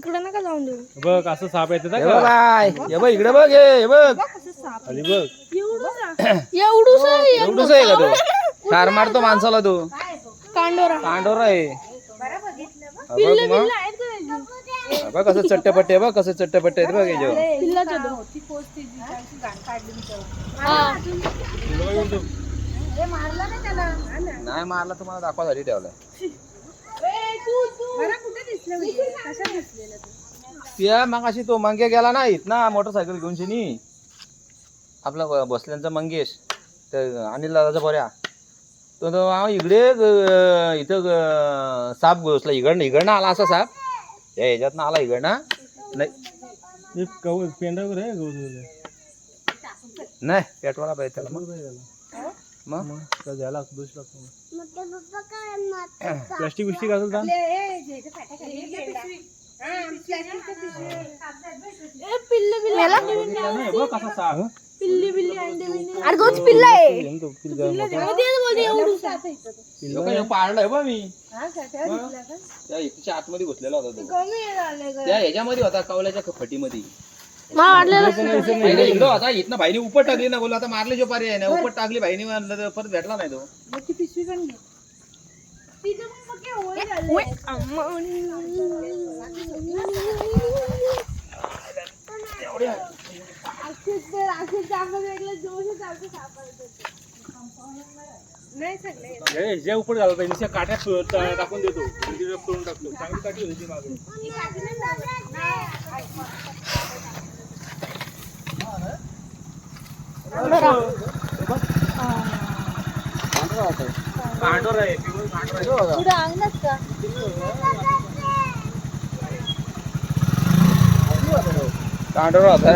तिकडे नका जाऊन देऊ. बघ असं साप येते हे बघ बाय, हे बघ इकडे बघ, हे बघ खाली बघ. एवढूसा एवढंच आहे का तो? ठार मारतो माणसाला तो. कांडोरा. कांडोरा आहे. हा बघ मग. हा बघ कसं चट्टपट्टे, बघ कसं चट्टपट्टे आहेत बघ याच्यावर. पिल्लाच्या दोन. नाही मारला तुम्हाला दाखवासाठी ठेवलाय. त्या मग अशी तो मंगे गेला ना इथना मोटरसायकल घेऊन शिनी आपला बसल्यांचा मंगेश तर अनिल दादाचा बऱ्या तो इकडे इथं साप घुसला इकडनं आला असा साप या ह्याच्यातनं आला इकडनं नाही पेंडावर आहे नाही पेटवाला पाहिजे त्याला मग झाला दोष लागतो प्लास्टिक बिस्टिक असेल पिल्ली पिल्ली अंडे अरे गोच पिल्ला आहे पाळलाय बा मी त्या आतमध्ये घुसलेला होता तो त्या ह्याच्यामध्ये होता कवल्याच्या फटीमध्ये इकडं होता इथनं भाईने उपट टाकली ना बोला आता मारले जो पर्याय नाही उपट टाकली भाईने मारलं तर परत भेटला नाही तो जे उपट झाला पाहिजे काट्यात टाकून देतो करून टाकतो चांगली काठी होती मागे कांडोर आहे कांडोरा होता